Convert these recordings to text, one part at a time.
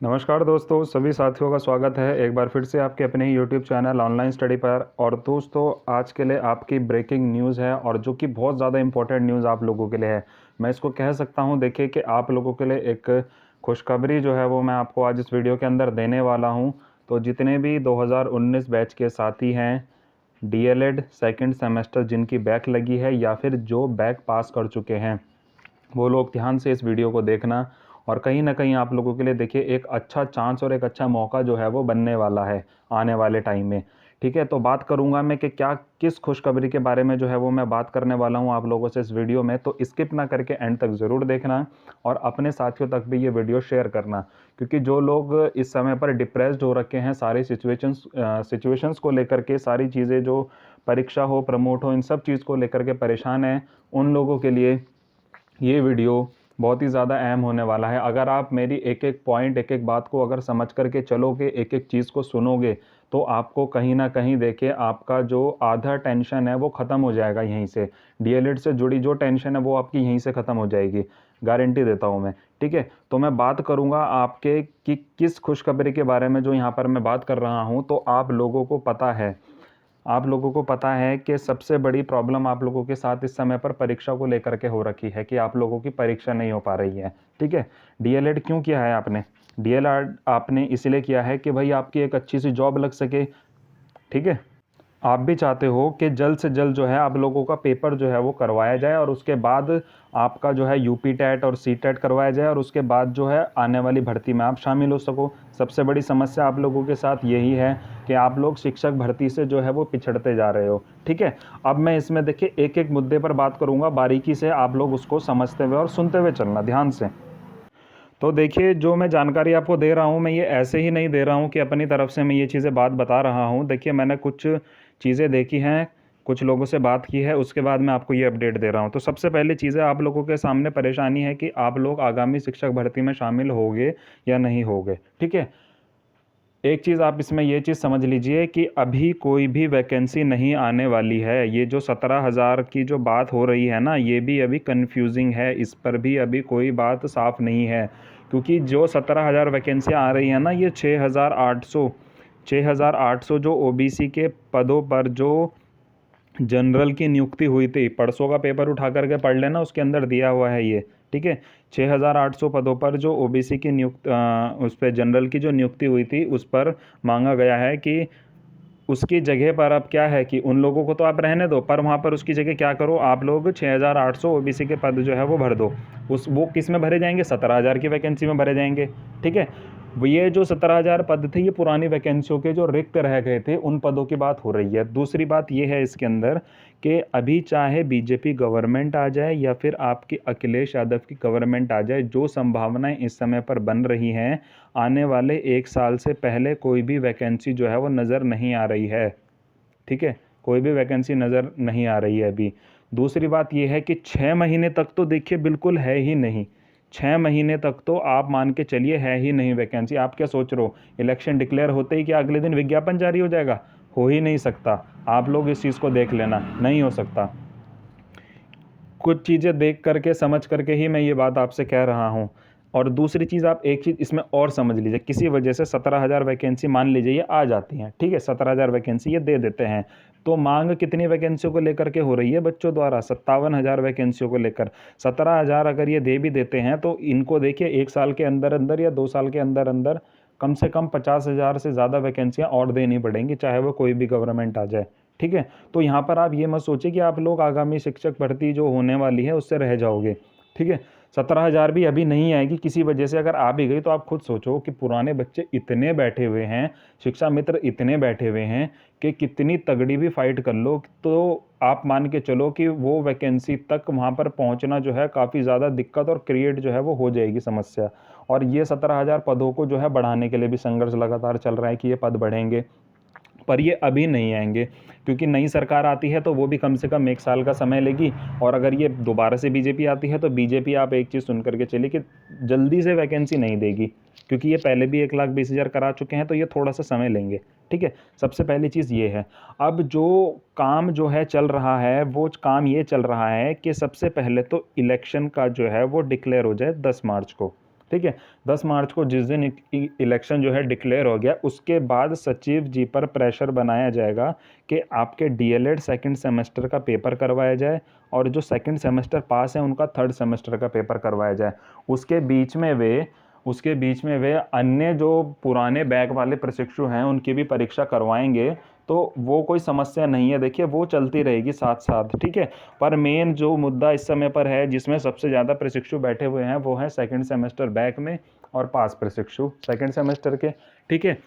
नमस्कार दोस्तों, सभी साथियों का स्वागत है एक बार फिर से आपके अपने ही यूट्यूब चैनल ऑनलाइन स्टडी पर। और दोस्तों, आज के लिए आपकी ब्रेकिंग न्यूज़ है और जो कि बहुत ज़्यादा इम्पोर्टेंट न्यूज़ आप लोगों के लिए है। मैं इसको कह सकता हूँ, देखिए कि आप लोगों के लिए एक खुशखबरी जो है वो मैं आपको आज इस वीडियो के अंदर देने वाला हूँ। तो जितने भी 2019 बैच के साथी हैं, डीएलएड सेकंड सेमेस्टर जिनकी बैक लगी है या फिर जो बैक पास कर चुके हैं, वो लोग ध्यान से इस वीडियो को देखना। और कहीं ना कहीं आप लोगों के लिए देखिए एक अच्छा चांस और एक अच्छा मौका जो है वो बनने वाला है आने वाले टाइम में। ठीक है, तो बात करूंगा मैं कि क्या किस खुशखबरी के बारे में जो है वो मैं बात करने वाला हूं आप लोगों से इस वीडियो में। तो स्किप ना करके एंड तक ज़रूर देखना और अपने साथियों तक भी ये वीडियो शेयर करना, क्योंकि जो लोग इस समय पर डिप्रेस्ड हो रखे हैं सारी सिचुएशंस को लेकर के, सारी चीज़ें जो परीक्षा हो, प्रमोट हो, इन सब चीज़ को लेकर के परेशान हैं, उन लोगों के लिए ये वीडियो बहुत ही ज़्यादा अहम होने वाला है। अगर आप मेरी एक एक पॉइंट, एक एक बात को अगर समझ करके चलोगे, एक एक चीज़ को सुनोगे, तो आपको कहीं ना कहीं देखिए आपका जो आधा टेंशन है वो ख़त्म हो जाएगा यहीं से। डीएलएड से जुड़ी जो टेंशन है वो आपकी यहीं से ख़त्म हो जाएगी, गारंटी देता हूँ मैं। ठीक है, तो मैं बात करूँगा आपके कि किस खुशखबरी के बारे में जो यहाँ पर मैं बात कर रहा हूँ। तो आप लोगों को पता है कि सबसे बड़ी प्रॉब्लम आप लोगों के साथ इस समय पर परीक्षा को लेकर के हो रखी है कि आप लोगों की परीक्षा नहीं हो पा रही है। ठीक है, डीएलएड क्यों किया है आपने? डीएलएड आपने इसलिए किया है कि भाई आपकी एक अच्छी सी जॉब लग सके। ठीक है, आप भी चाहते हो कि जल्द से जल्द जो है आप लोगों का पेपर जो है वो करवाया जाए और उसके बाद आपका जो है यूपी टेट और सी टेट करवाया जाए और उसके बाद जो है आने वाली भर्ती में आप शामिल हो सको। सबसे बड़ी समस्या आप लोगों के साथ यही है कि आप लोग शिक्षक भर्ती से जो है वो पिछड़ते जा रहे हो। ठीक है, अब मैं इसमें देखिए एक एक मुद्दे पर बात करूंगा, बारीकी से आप लोग उसको समझते हुए और सुनते हुए चलना ध्यान से। तो देखिए, जो मैं जानकारी आपको दे रहा हूँ, मैं ये ऐसे ही नहीं दे रहा हूँ कि अपनी तरफ से मैं ये चीज़ें बात बता रहा हूँ। देखिए, मैंने कुछ चीज़ें देखी हैं, कुछ लोगों से बात की है, उसके बाद मैं आपको ये अपडेट दे रहा हूँ। तो सबसे पहली चीज़ है, आप लोगों के सामने परेशानी है कि आप लोग आगामी शिक्षक भर्ती में शामिल होंगे या नहीं होंगे। ठीक है, एक चीज़ आप इसमें ये चीज़ समझ लीजिए कि अभी कोई भी वैकेंसी नहीं आने वाली है। ये जो 17,000 की जो बात हो रही है ना, ये भी अभी कंफ्यूजिंग है, इस पर भी अभी कोई बात साफ नहीं है। क्योंकि जो 17,000 वैकेंसियाँ आ रही हैं ना, ये 6,800 जो ओबीसी के पदों पर जो जनरल की नियुक्ति हुई थी, परसों का पेपर उठा करके पढ़ लेना, उसके अंदर दिया हुआ है ये। ठीक है, 6,800 पदों पर जो ओबीसी की उस पर जनरल की जो नियुक्ति हुई थी, उस पर मांगा गया है कि उसकी जगह पर अब क्या है कि उन लोगों को तो आप रहने दो, पर वहाँ पर उसकी जगह क्या करो, आप लोग 6,800 ओबीसी के पद जो है वो भर दो। वो किस में भरे जाएंगे? 17,000 की वैकेंसी में भरे जाएंगे। ठीक है, ये जो 17,000 पद थे, ये पुरानी वैकेंसियों के जो रिक्त रह गए थे उन पदों की बात हो रही है। दूसरी बात ये है इसके अंदर कि अभी चाहे बीजेपी गवर्नमेंट आ जाए या फिर आपकी अखिलेश यादव की गवर्नमेंट आ जाए, जो संभावनाएं इस समय पर बन रही हैं, आने वाले 1 साल से पहले कोई भी वैकेंसी जो है वो नज़र नहीं आ रही है। ठीक है, कोई भी वैकेंसी नज़र नहीं आ रही है अभी। दूसरी बात यह है कि 6 महीने तक तो देखिए बिल्कुल है ही नहीं। 6 महीने तक तो आप मान के चलिए है ही नहीं वैकेंसी। आप क्या सोच रहे हो, इलेक्शन डिक्लेयर होते ही क्या अगले दिन विज्ञापन जारी हो जाएगा? हो ही नहीं सकता। आप लोग इस चीज़ को देख लेना, नहीं हो सकता। कुछ चीज़ें देख करके समझ करके ही मैं ये बात आपसे कह रहा हूँ। और दूसरी चीज़, आप एक चीज़ इसमें और समझ लीजिए, किसी वजह से 17,000 वैकेंसी मान लीजिए ये आ जाती हैं। ठीक है, 17,000 वैकेंसी ये दे देते हैं, तो मांग कितनी वैकेंसियों को लेकर के हो रही है बच्चों द्वारा? 57,000 वैकेंसियों को लेकर। 17,000 अगर ये दे भी देते हैं तो इनको देखिए 1 साल के अंदर अंदर या 2 साल के अंदर अंदर कम से कम 50,000 से ज़्यादा वैकेंसियाँ और देनी पड़ेंगी, चाहे वो कोई भी गवर्नमेंट आ जाए। ठीक है, तो यहाँ पर आप ये मत सोचिए कि आप लोग आगामी शिक्षक भर्ती जो होने वाली है उससे रह जाओगे। ठीक है, 17,000 भी अभी नहीं आएगी, किसी वजह से अगर आ भी गई तो आप खुद सोचो कि पुराने बच्चे इतने बैठे हुए हैं, शिक्षा मित्र इतने बैठे हुए हैं कि कितनी तगड़ी भी फाइट कर लो तो आप मान के चलो कि वो वैकेंसी तक वहाँ पर पहुँचना जो है काफ़ी ज़्यादा दिक्कत और क्रिएट जो है वो हो जाएगी समस्या। और ये 17,000 पदों को जो है बढ़ाने के लिए भी संघर्ष लगातार चल रहा है कि ये पद बढ़ेंगे, पर ये अभी नहीं आएंगे, क्योंकि नई सरकार आती है तो वो भी कम से कम 1 साल का समय लेगी। और अगर ये दोबारा से बीजेपी आती है तो बीजेपी, आप एक चीज़ सुन करके चलिए कि जल्दी से वैकेंसी नहीं देगी, क्योंकि ये पहले भी 1,20,000 करा चुके हैं, तो ये थोड़ा सा समय लेंगे। ठीक है, सबसे पहली चीज़ ये है। अब जो काम जो है चल रहा है, वो काम ये चल रहा है कि सबसे पहले तो इलेक्शन का जो है वो डिक्लेयर हो जाए 10 मार्च को। ठीक है। 10 मार्च को जिस दिन इलेक्शन जो है डिक्लेयर हो गया, उसके बाद सचिव जी पर प्रेशर बनाया जाएगा कि आपके डीएलएड सेकंड सेमेस्टर का पेपर करवाया जाए और जो सेकंड सेमेस्टर पास है उनका थर्ड सेमेस्टर का पेपर करवाया जाए। उसके बीच में वे अन्य जो पुराने बैक वाले प्रशिक्षु हैं उनकी भी परीक्षा करवाएंगे, तो वो कोई समस्या नहीं है। देखिए वो चलती रहेगी साथ साथ, ठीक है। पर मेन जो मुद्दा इस समय पर है, जिसमें सबसे ज़्यादा प्रशिक्षु बैठे हुए हैं, वो है सेकंड सेमेस्टर बैक में और पास प्रशिक्षु सेकंड सेमेस्टर के, ठीक है।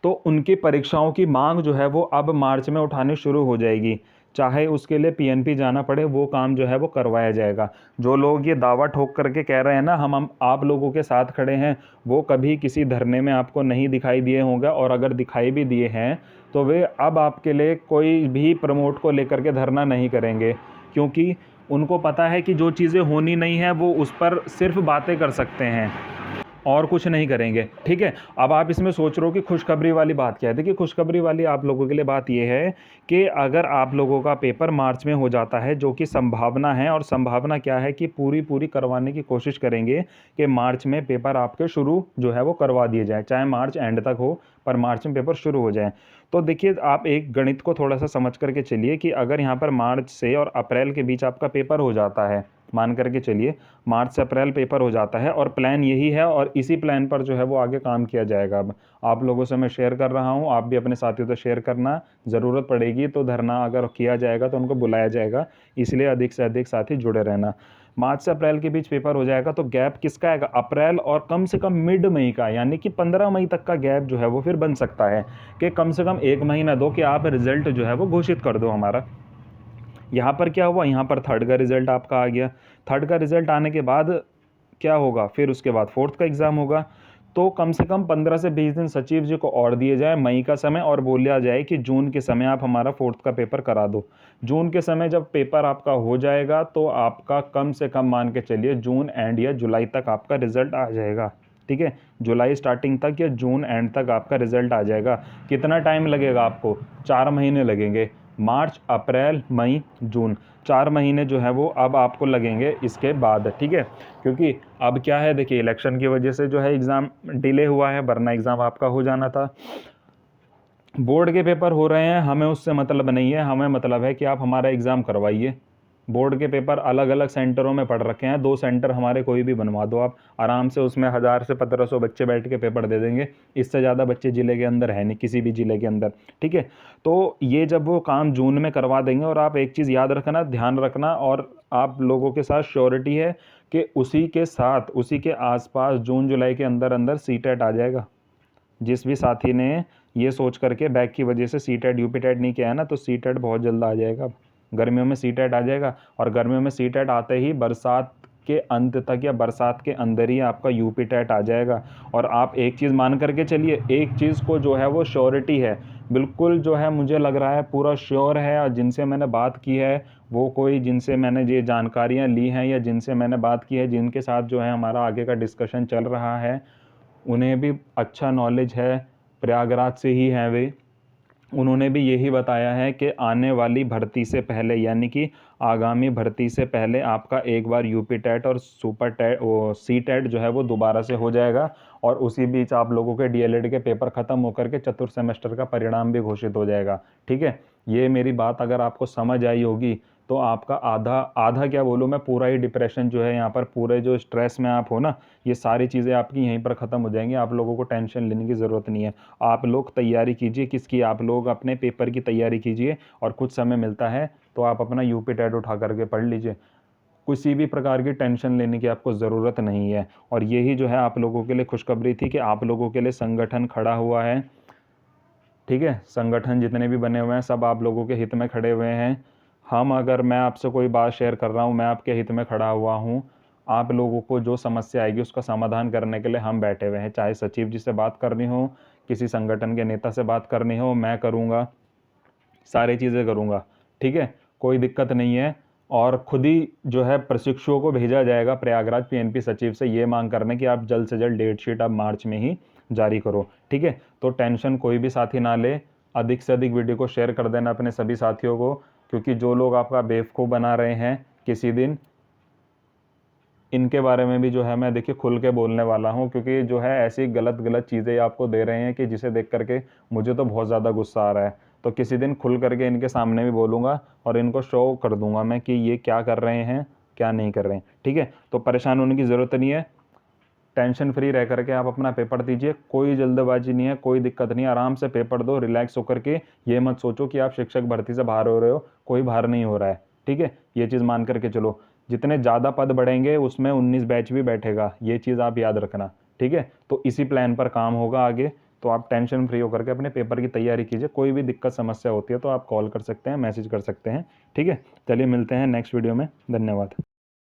तो उनकी परीक्षाओं की मांग जो है वो अब मार्च में उठानी शुरू हो जाएगी, चाहे उसके लिए पीएनपी जाना पड़े, वो काम जो है वो करवाया जाएगा। जो लोग ये दावा ठोक करके कह रहे हैं ना हम आप लोगों के साथ खड़े हैं, वो कभी किसी धरने में आपको नहीं दिखाई दिए होंगे, और अगर दिखाई भी दिए हैं तो वे अब आपके लिए कोई भी प्रमोट को लेकर के धरना नहीं करेंगे, क्योंकि उनको पता है कि जो चीज़ें होनी नहीं है वो उस पर सिर्फ बातें कर सकते हैं और कुछ नहीं करेंगे, ठीक है। अब आप इसमें सोच रहे हो कि खुशखबरी वाली बात क्या है। देखिए खुशखबरी वाली आप लोगों के लिए बात यह है कि अगर आप लोगों का पेपर मार्च में हो जाता है, जो कि संभावना है, और संभावना क्या है कि पूरी करवाने की कोशिश करेंगे कि मार्च में पेपर आपके शुरू जो है वो करवा दिए जाए, चाहे मार्च एंड तक हो पर मार्च में पेपर शुरू हो जाए। तो देखिए आप एक गणित को थोड़ा सा समझ करके चलिए कि अगर यहाँ पर मार्च से और अप्रैल के बीच आपका पेपर हो जाता है, मान करके चलिए मार्च से अप्रैल पेपर हो जाता है, और प्लान यही है और इसी प्लान पर जो है वो आगे काम किया जाएगा। अब आप लोगों से मैं शेयर कर रहा हूँ, आप भी अपने साथियों से शेयर करना, ज़रूरत पड़ेगी तो धरना अगर किया जाएगा तो उनको बुलाया जाएगा, इसलिए अधिक से अधिक साथी जुड़े रहना। मार्च से अप्रैल के बीच पेपर हो जाएगा तो गैप किसका आएगा, अप्रैल और कम से कम मिड मई का, यानी कि 15 मई तक का गैप जो है वो फिर बन सकता है कि कम से कम 1 महीना दो कि आप रिजल्ट जो है वो घोषित कर दो हमारा। यहाँ पर क्या हुआ, यहाँ पर थर्ड का रिजल्ट आपका आ गया। थर्ड का रिजल्ट आने के बाद क्या होगा, फिर उसके बाद फोर्थ का एग्ज़ाम होगा। तो कम से कम 15 से 20 दिन सचिव जी को और दिए जाए, मई का समय, और बोला जाए कि जून के समय आप हमारा फोर्थ का पेपर करा दो। जून के समय जब पेपर आपका हो जाएगा तो आपका कम से कम मान के चलिए जून एंड या जुलाई तक आपका रिजल्ट आ जाएगा, ठीक है। जुलाई स्टार्टिंग तक या जून एंड तक आपका रिजल्ट आ जाएगा। कितना टाइम लगेगा आपको, 4 महीने लगेंगे। मार्च अप्रैल मई जून, 4 महीने जो है वो अब आपको लगेंगे इसके बाद, ठीक है। क्योंकि अब क्या है, देखिए इलेक्शन की वजह से जो है एग्ज़ाम डिले हुआ है, वरना एग्ज़ाम आपका हो जाना था। बोर्ड के पेपर हो रहे हैं, हमें उससे मतलब नहीं है, हमें मतलब है कि आप हमारा एग्ज़ाम करवाइए। बोर्ड के पेपर अलग अलग सेंटरों में पढ़ रखे हैं, 2 सेंटर हमारे कोई भी बनवा दो आप, आराम से उसमें 1000 से 1500 बच्चे बैठ के पेपर दे देंगे। इससे ज़्यादा बच्चे ज़िले के अंदर है नहीं, किसी भी ज़िले के अंदर, ठीक है। तो ये जब वो काम जून में करवा देंगे, और आप एक चीज़ याद रखना, ध्यान रखना, और आप लोगों के साथ श्योरिटी है कि उसी के साथ, उसी के आसपास जून जुलाई के अंदर अंदर सीटेट आ जाएगा। जिस भी साथी ने ये सोच करके बैक की वजह से सीटेट यूपीटेट नहीं किया है ना, तो सीटेट बहुत जल्द आ जाएगा। गर्मियों में सीटेट आ जाएगा, और गर्मियों में सीटेट आते ही बरसात के अंत तक या बरसात के अंदर ही आपका यूपीटेट आ जाएगा। और आप एक चीज़ मान करके चलिए, एक चीज़ को जो है वो श्योरिटी है, बिल्कुल जो है मुझे लग रहा है पूरा श्योर है, और जिनसे मैंने बात की है वो कोई, जिनसे मैंने ये जानकारियाँ ली हैं या जिनसे मैंने बात की है, जिनके साथ जो है हमारा आगे का डिस्कशन चल रहा है, उन्हें भी अच्छा नॉलेज है, प्रयागराज से ही हैं वे। उन्होंने भी यही बताया है कि आने वाली भर्ती से पहले, यानी कि आगामी भर्ती से पहले आपका एक बार यूपी टेट और सुपर टेट, वो सी टेट जो है वो दोबारा से हो जाएगा, और उसी बीच आप लोगों के डीएलएड के पेपर ख़त्म होकर के चतुर्थ सेमेस्टर का परिणाम भी घोषित हो जाएगा, ठीक है। ये मेरी बात अगर आपको समझ आई होगी तो आपका आधा आधा क्या बोलूँ मैं, पूरा ही डिप्रेशन जो है यहाँ पर, पूरे जो स्ट्रेस में आप हो ना, ये सारी चीज़ें आपकी यहीं पर ख़त्म हो जाएंगी। आप लोगों को टेंशन लेने की ज़रूरत नहीं है। आप लोग तैयारी कीजिए, किसकी, आप लोग अपने पेपर की तैयारी कीजिए, और कुछ समय मिलता है तो आप अपना यूपी टेट उठा करके पढ़ लीजिए। किसी भी प्रकार की टेंशन लेने की आपको ज़रूरत नहीं है। और यही जो है आप लोगों के लिए खुशखबरी थी कि आप लोगों के लिए संगठन खड़ा हुआ है, ठीक है। संगठन जितने भी बने हुए हैं सब आप लोगों के हित में खड़े हुए हैं। अगर मैं आपसे कोई बात शेयर कर रहा हूँ, मैं आपके हित में खड़ा हुआ हूँ। आप लोगों को जो समस्या आएगी उसका समाधान करने के लिए हम बैठे हुए हैं। चाहे सचिव जी से बात करनी हो, किसी संगठन के नेता से बात करनी हो, मैं करूँगा, सारी चीज़ें करूँगा, ठीक है, कोई दिक्कत नहीं है। और खुद ही जो है प्रशिक्षुओं को भेजा जाएगा प्रयागराज पीएनपी सचिव से ये मांग करने कि आप जल्द से जल्द डेट शीट अब मार्च में ही जारी करो, ठीक है। तो टेंशन कोई भी साथी ना ले, अधिक से अधिक वीडियो को शेयर कर देना अपने सभी साथियों को, क्योंकि जो लोग आपका बेवकूफ़ बना रहे हैं किसी दिन इनके बारे में भी जो है मैं देखिए खुल के बोलने वाला हूँ, क्योंकि जो है ऐसी गलत गलत चीज़ें आपको दे रहे हैं कि जिसे देख करके मुझे तो बहुत ज़्यादा गुस्सा आ रहा है। तो किसी दिन खुल करके इनके सामने भी बोलूँगा और इनको शो कर दूंगा मैं कि ये क्या कर रहे हैं, क्या नहीं कर रहे हैं। ठीक है, तो परेशान होने की ज़रूरत नहीं है, टेंशन फ्री रह करके आप अपना पेपर दीजिए, कोई जल्दबाजी नहीं है, कोई दिक्कत नहीं है, आराम से पेपर दो, रिलैक्स होकर के। ये मत सोचो कि आप शिक्षक भर्ती से बाहर हो रहे हो, कोई बाहर नहीं हो रहा है। ठीक है, ये चीज़ मान करके चलो, जितने ज़्यादा पद बढ़ेंगे उसमें 19 बैच भी बैठेगा, ये चीज़ आप याद रखना। ठीक है, तो इसी प्लान पर काम होगा आगे। तो आप टेंशन फ्री होकर के अपने पेपर की तैयारी कीजिए, कोई भी दिक्कत समस्या होती है तो आप कॉल कर सकते हैं, मैसेज कर सकते हैं। ठीक है, चलिए मिलते हैं नेक्स्ट वीडियो में, धन्यवाद।